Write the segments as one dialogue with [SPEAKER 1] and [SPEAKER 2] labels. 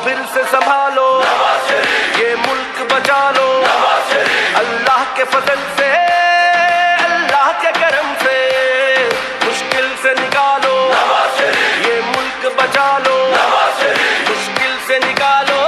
[SPEAKER 1] फिर से संभालो, ये मुल्क बचा लो। अल्लाह के फजल से, अल्लाह के करम से मुश्किल से निकालो, ये मुल्क बचा लो, मुश्किल से निकालो।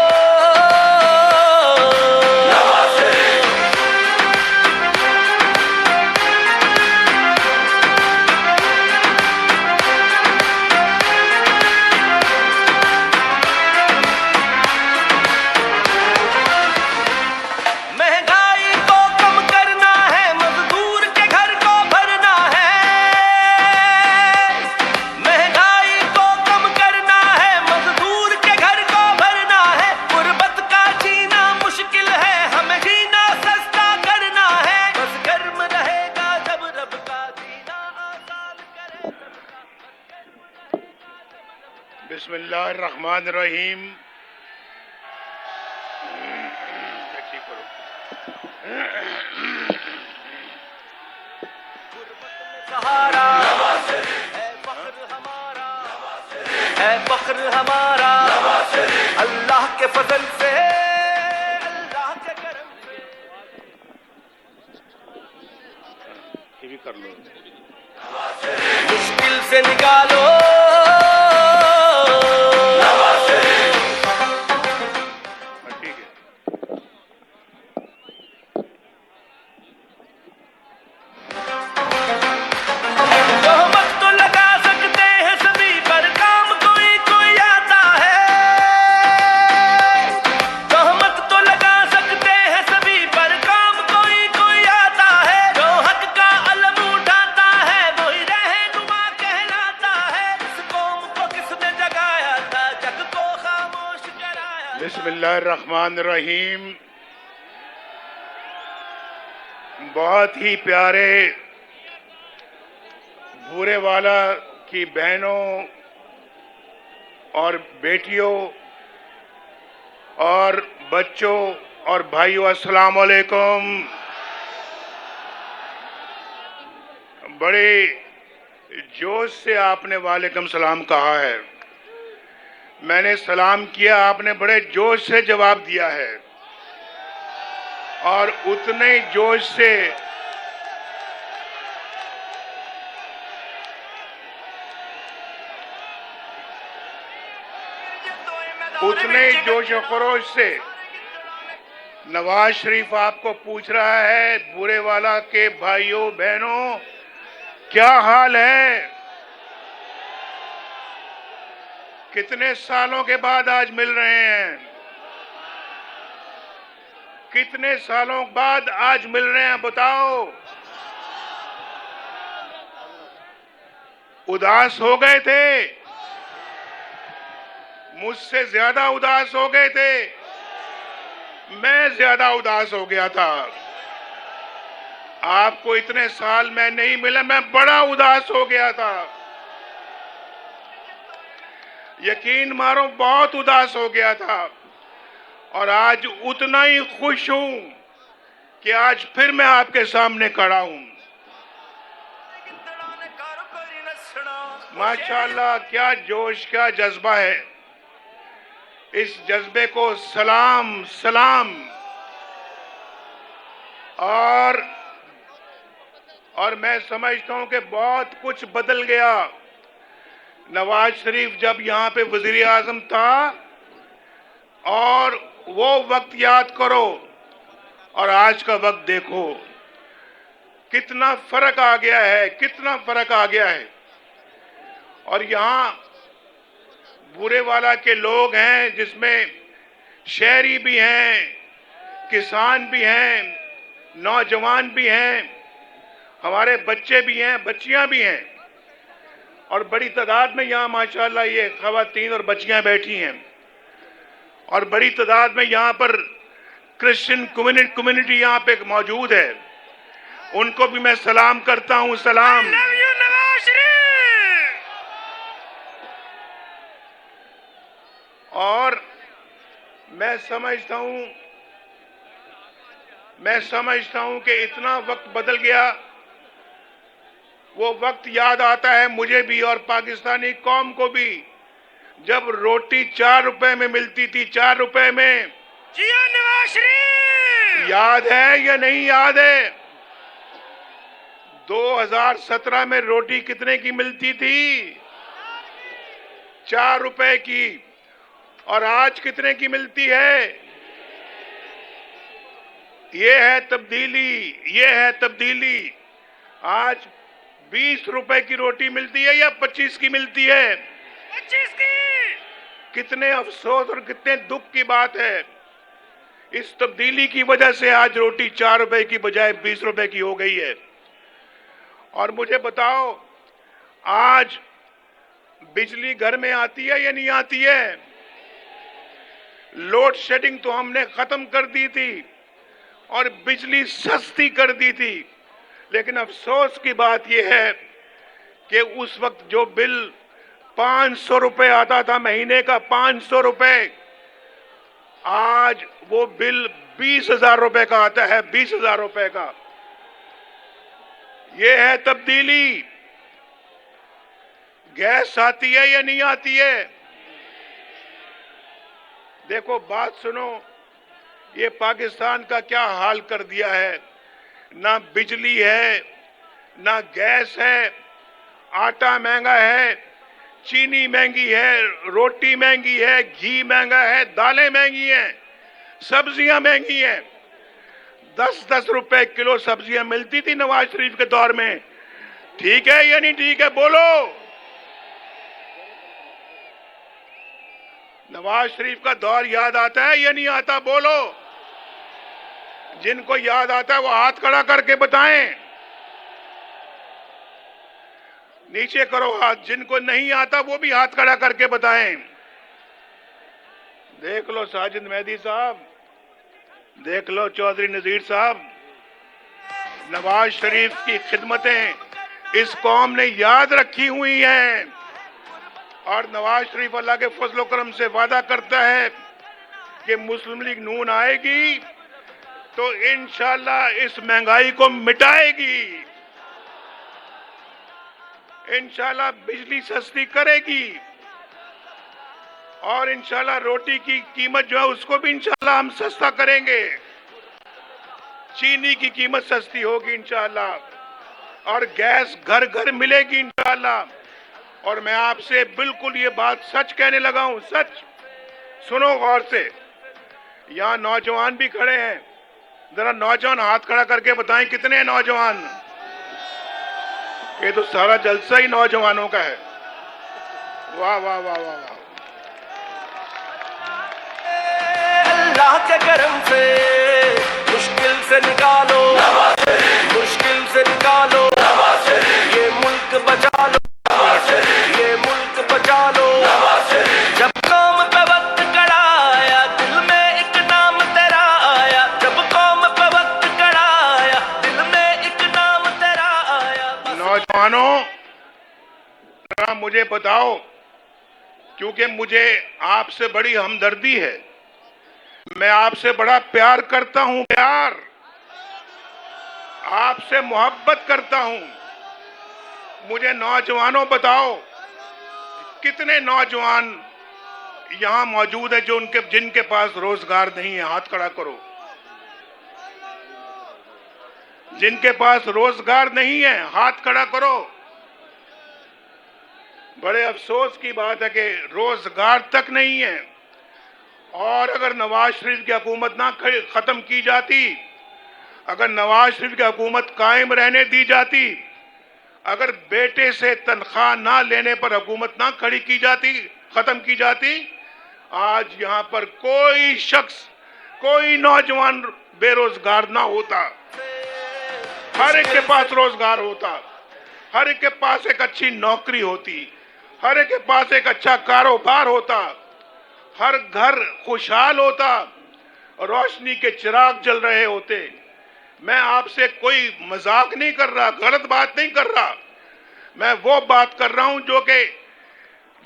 [SPEAKER 2] बिस्मिल्लाहिर्रहमानिर्रहीम।
[SPEAKER 1] सहारा है फख्र हमारा, है फख्र हमारा, अल्लाह के फजल से, अल्लाह के करम से।
[SPEAKER 2] ये भी कर लो,
[SPEAKER 1] मुश्किल से निकालो।
[SPEAKER 2] बिस्मिल्लाहिर्रहमानिर्रहीम। बहुत ही प्यारे बूरेवाला की बहनों और बेटियों और बच्चों और भाइयों, अस्सलाम वालेकुम। बड़े जोश से आपने वालेकुम सलाम कहा है। मैंने सलाम किया, आपने बड़े जोश से जवाब दिया है और उतने ही जोश से जोश और खरोश से नवाज शरीफ आपको पूछ रहा है, बूरेवाला के भाइयों बहनों क्या हाल है? कितने सालों के बाद आज मिल रहे हैं, कितने सालों बाद आज मिल रहे हैं, बताओ। उदास हो गए थे, मुझसे ज्यादा उदास हो गए थे, मैं ज्यादा उदास हो गया था। आपको इतने साल में नहीं मिला, मैं बड़ा उदास हो गया था। यकीन मारो बहुत उदास हो गया था और आज उतना ही खुश हूं कि आज फिर मैं आपके सामने खड़ा हूं। माशाअल्लाह, क्या जोश, क्या जज्बा है। इस जज्बे को सलाम सलाम। और मैं समझता हूं कि बहुत कुछ बदल गया। नवाज शरीफ जब यहाँ पे वजीर आजम था और वो वक्त याद करो और आज का वक्त देखो, कितना फर्क आ गया है, कितना फर्क आ गया है। और यहाँ बूरेवाला के लोग हैं जिसमें शहरी भी हैं, किसान भी हैं, नौजवान भी हैं, हमारे बच्चे भी हैं, बच्चियां भी हैं और बड़ी तादाद में यहाँ माशाअल्लाह ये ख़वातीन और बच्चियां बैठी हैं और बड़ी तादाद में यहाँ पर क्रिश्चियन कम्युनिटी यहाँ पे मौजूद है। उनको भी मैं सलाम करता हूँ, सलाम। और मैं समझता हूँ कि इतना वक्त बदल गया, वो वक्त याद आता है मुझे भी और पाकिस्तानी कौम को भी, जब रोटी 4 रुपए में मिलती थी, 4 रुपए में,
[SPEAKER 3] जिया नवाज शरीफ।
[SPEAKER 2] याद है या नहीं याद है? 2017 में रोटी कितने की मिलती थी? 4 रुपए की। और आज कितने की मिलती है? ये है तब्दीली, ये है तब्दीली। आज 20 रुपए की रोटी मिलती है या 25 की मिलती है?
[SPEAKER 3] 25 की।
[SPEAKER 2] कितने अफसोस और कितने दुख की बात है। इस तब्दीली की वजह से आज रोटी 4 रुपए की बजाय 20 रुपए की हो गई है। और मुझे बताओ, आज बिजली घर में आती है या नहीं आती है? लोड शेडिंग तो हमने खत्म कर दी थी और बिजली सस्ती कर दी थी। लेकिन अफसोस की बात यह है कि उस वक्त जो बिल 500 रुपए आता था महीने का, 500 रुपए, आज वो बिल 20,000 रुपए का आता है, 20,000 रुपए का। ये है तब्दीली। गैस आती है या नहीं आती है? देखो, बात सुनो, ये पाकिस्तान का क्या हाल कर दिया है। ना बिजली है, ना गैस है, आटा महंगा है, चीनी महंगी है, रोटी महंगी है, घी महंगा है, दालें महंगी हैं, सब्जियां महंगी हैं। 10-10 रुपए किलो सब्जियां मिलती थी नवाज शरीफ के दौर में। ठीक है या नहीं ठीक है? बोलो। नवाज शरीफ का दौर याद आता है या नहीं आता? बोलो। जिनको याद आता है वो हाथ खड़ा करके बताएं। नीचे करो हाथ। जिनको नहीं आता वो भी हाथ खड़ा करके बताएं। देख लो साजिद मेहदी साहब, देख लो चौधरी नजीर साहब, नवाज शरीफ की खिदमतें इस कौम ने याद रखी हुई हैं। और नवाज शरीफ अल्लाह के फजल करम से वादा करता है कि मुस्लिम लीग नून आएगी तो इंशाल्लाह इस महंगाई को मिटाएगी, इंशाल्लाह बिजली सस्ती करेगी और इंशाल्लाह रोटी की कीमत जो है उसको भी इंशाल्लाह हम सस्ता करेंगे। चीनी की कीमत सस्ती होगी इंशाल्लाह और गैस घर घर मिलेगी इंशाल्लाह। और मैं आपसे बिल्कुल ये बात सच कहने लगा हूं, सच। सुनो गौर से, यहाँ नौजवान भी खड़े हैं। जरा नौजवान हाथ खड़ा करके बताएं कितने हैं नौजवान? ये तो सारा जलसा ही नौजवानों का है। वाह वाह वाह वाह वाह।
[SPEAKER 1] अल्लाह के करम से मुश्किल से निकालो, मुश्किल से निकालो, ये मुल्क बचा लो, ये मुल्क बचा लो। जब कौम पे वक्त कड़ा आया, दिल में एक नाम तेरा आया। जब कौम पे वक्त कड़ा आया, दिल में एक नाम तेरा आया।
[SPEAKER 2] नौजवानों, जरा मुझे बताओ, क्योंकि मुझे आपसे बड़ी हमदर्दी है, मैं आपसे बड़ा प्यार करता हूं, प्यार, आपसे मोहब्बत करता हूं। मुझे नौजवानों बताओ, कितने नौजवान यहां मौजूद है जो जिनके पास रोजगार नहीं है? हाथ खड़ा करो। जिनके पास रोजगार नहीं है हाथ खड़ा करो। बड़े अफसोस की बात है कि रोजगार तक नहीं है। और अगर नवाज शरीफ की हुकूमत ना खत्म की जाती, अगर नवाज शरीफ की हुकूमत कायम रहने दी जाती, अगर बेटे से तनख्वाह ना लेने पर हुकूमत ना खड़ी की जाती, खत्म की जाती, आज यहां पर कोई शख्स, कोई नौजवान बेरोजगार ना होता। हर एक के पास रोजगार होता, हर एक के पास एक अच्छी नौकरी होती, हर एक के पास एक अच्छा कारोबार होता, हर घर खुशहाल होता, रोशनी के चिराग जल रहे होते। मैं आपसे कोई मजाक नहीं कर रहा, गलत बात नहीं कर रहा, मैं वो बात कर रहा हूं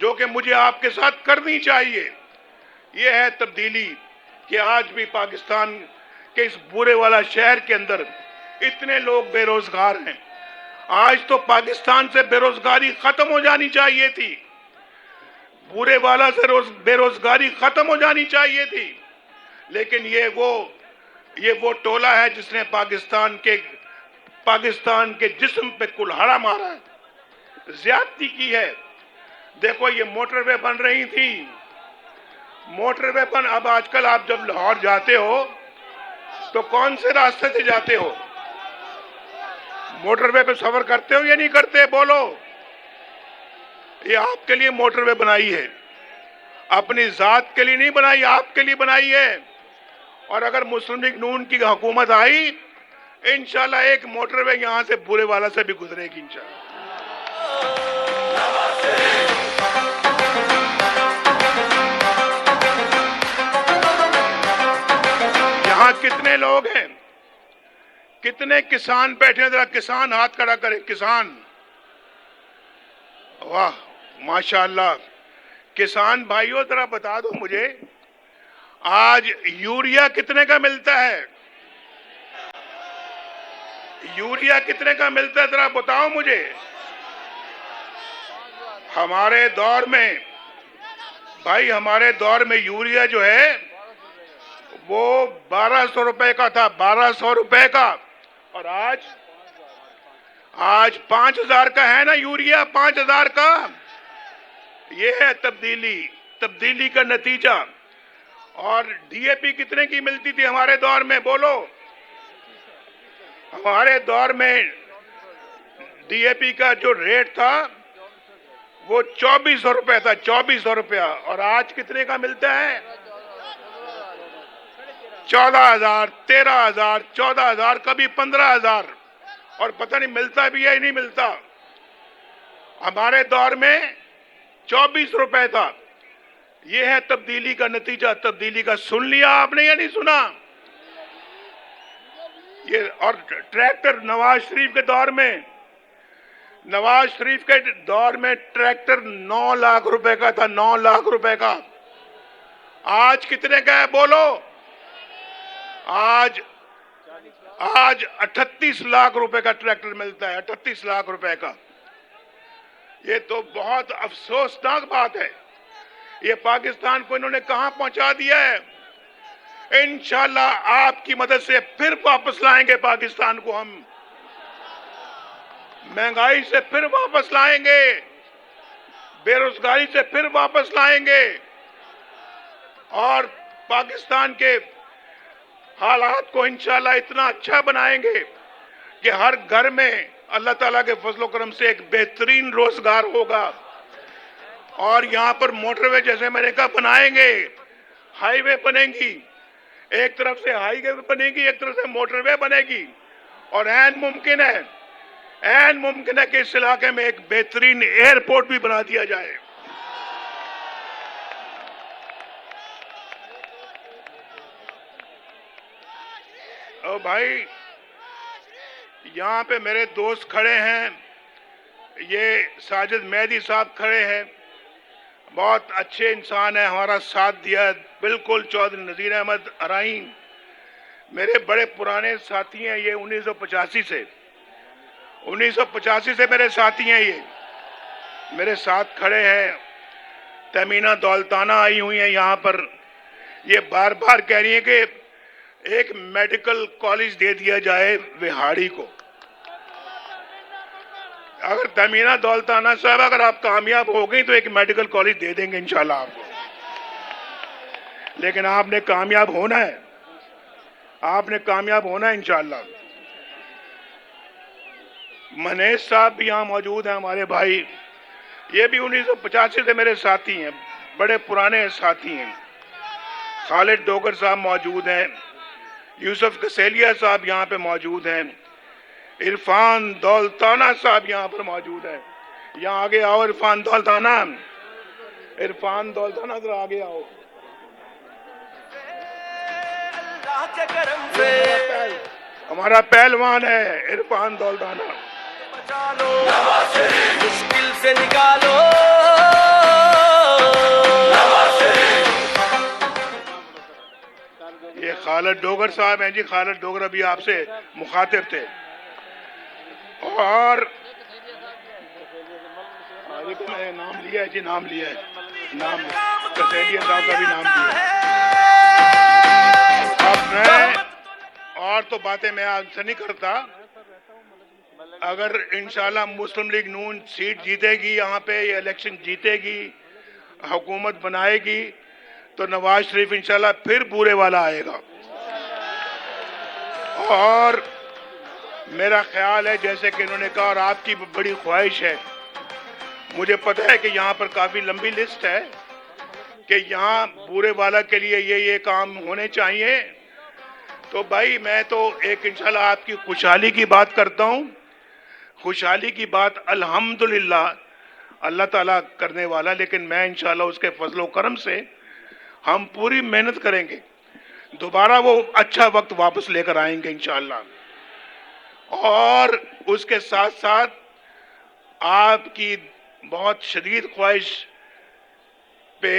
[SPEAKER 2] जो कि मुझे आपके साथ करनी चाहिए। ये है तब्दीली कि आज भी पाकिस्तान के इस बुरे वाला शहर के अंदर इतने लोग बेरोजगार हैं। आज तो पाकिस्तान से बेरोजगारी खत्म हो जानी चाहिए थी। पूरे वाला से बेरोजगारी खत्म हो जानी चाहिए थी, लेकिन ये वो टोला है जिसने पाकिस्तान के जिस्म पे कुल्हाड़ा मारा है, ज्यादती की है। देखो ये मोटरवे बन रही थी, मोटरवे बन, अब आजकल आप जब लाहौर जाते हो तो कौन से रास्ते से जाते हो? मोटरवे पे सफर करते हो या नहीं करते? बोलो। ये आपके लिए मोटरवे बनाई है, अपनी जात के लिए नहीं बनाई, आपके लिए बनाई है। और अगर मुस्लिम लीग नून की हुकूमत आई, इंशाल्लाह एक मोटरवे यहां से बुरे वाला से भी गुजरेगी इंशाल्लाह। यहां कितने लोग हैं, कितने किसान बैठे हैं? जरा किसान हाथ खड़ा करें। किसान, वाह माशाअल्लाह। किसान भाइयों जरा बता दो मुझे, आज यूरिया कितने का मिलता है? यूरिया कितने का मिलता है जरा बताओ मुझे। हमारे दौर में भाई, हमारे दौर में यूरिया जो है वो 1200 रुपए का था, 1200 रुपए का। और आज 5000 का है ना यूरिया, 5000 का। ये है तब्दीली का नतीजा। और डीएपी कितने की मिलती थी हमारे दौर में? बोलो। हमारे दौर में डीएपी का जो रेट था वो 2400 रुपए था, 2400 रुपया। और आज कितने का मिलता है? 14,000, 13,000, 14,000, कभी 15,000। और पता नहीं मिलता भी है या नहीं मिलता। हमारे दौर में 24 रुपए था। यह है तब्दीली का नतीजा। तब्दीली का सुन लिया आपने या नहीं सुना? ये और ट्रैक्टर नवाज शरीफ के दौर में ट्रैक्टर 9 लाख रुपए का था, 9 लाख रुपए का। आज कितने का है? बोलो। आज 38 लाख रुपए का ट्रैक्टर मिलता है, 38 लाख रुपए का। ये तो बहुत अफसोसनाक बात है। ये पाकिस्तान को इन्होंने कहां पहुंचा दिया है। इंशाल्लाह आपकी मदद से फिर वापस लाएंगे पाकिस्तान को हम, महंगाई से फिर वापस लाएंगे, बेरोजगारी से फिर वापस लाएंगे और पाकिस्तान के हालात को इंशाल्लाह इतना अच्छा बनाएंगे कि हर घर में अल्लाह ताला के फजल करम से एक बेहतरीन रोजगार होगा। और यहां पर मोटरवे जैसे मैंने कहा बनाएंगे, हाईवे बनेगी, एक तरफ से हाईवे बनेगी, एक तरफ से मोटरवे बनेगी। और ऐन मुमकिन है कि इस इलाके में एक बेहतरीन एयरपोर्ट भी बना दिया जाए। ओ भाई, यहां पे मेरे दोस्त खड़े हैं, ये साजिद मेहदी साहब खड़े हैं, बहुत अच्छे इंसान है, हमारा साथ दिया। बिल्कुल चौधरी नजीर अहमद अराई मेरे बड़े पुराने साथी हैं। ये 1985 से मेरे साथी हैं। ये मेरे साथ खड़े हैं। तमीना दौलताना आई हुई है यहाँ पर। ये बार बार कह रही है कि एक मेडिकल कॉलेज दे दिया जाए विहाड़ी को। अगर तमीना दौलताना साहब अगर आप कामयाब हो गई तो एक मेडिकल कॉलेज दे देंगे इंशाल्लाह आपको। लेकिन आपने कामयाब होना है, आपने कामयाब होना है इंशाल्लाह। मनेश साहब भी यहाँ मौजूद हैं, हमारे भाई। ये भी 1985 से मेरे साथी हैं, बड़े पुराने साथी हैं। खालिद डोगर साहब मौजूद हैं, यूसुफ कसेलिया साहब यहाँ पे मौजूद हैं, इरफान दौलताना साहब यहाँ पर मौजूद है। यहाँ आगे आओ इरफान दौलताना, इरफान दौलताना जरा आगे आओ।
[SPEAKER 1] अल्लाह के करम से
[SPEAKER 2] हमारा पहलवान है इरफान दौलताना।
[SPEAKER 1] बचा लो, मुश्किल से निकालो।
[SPEAKER 2] ये खालिद डोगर साहब हैं जी, खालिद डोगर अभी आपसे मुखातिब थे। और मैंने नाम लिया है जी, नाम लिया है। नाम कसैलिया साहब का भी नाम दिया। अब मैं और तो बातें मैं आपसे नहीं करता। अगर इंशाल्लाह मुस्लिम लीग नून सीट जीतेगी, यहाँ पे ये इलेक्शन जीतेगी, हुकूमत बनाएगी, तो नवाज शरीफ इंशाल्लाह फिर बूरे वाला आएगा। और मेरा ख्याल है जैसे कि इन्होंने कहा और आपकी बड़ी ख्वाहिश है, मुझे पता है कि यहाँ पर काफी लंबी लिस्ट है कि यहाँ बूरे वाला के लिए ये काम होने चाहिए। तो भाई मैं तो एक इंशाल्लाह आपकी खुशहाली की बात करता हूँ। खुशहाली की बात अल्हम्दुलिल्लाह अल्लाह ताला करने वाला, लेकिन मैं इंशाल्लाह उसके फजलो करम से हम पूरी मेहनत करेंगे, दोबारा वो अच्छा वक्त वापस लेकर आएंगे इंशाल्लाह। और उसके साथ साथ आपकी बहुत शदीद ख्वाहिश पे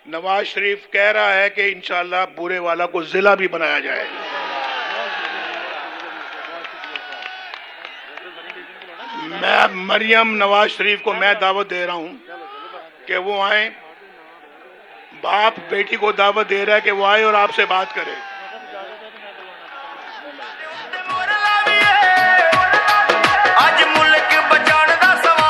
[SPEAKER 2] नवाज शरीफ कह रहा है कि इंशाल्लाह बूरे वाला को जिला भी बनाया जाए। मैं मरियम नवाज शरीफ को मैं दावत दे रहा हूं कि वो आए। बाप बेटी को दावत दे रहा है कि वो आए और आपसे बात करे।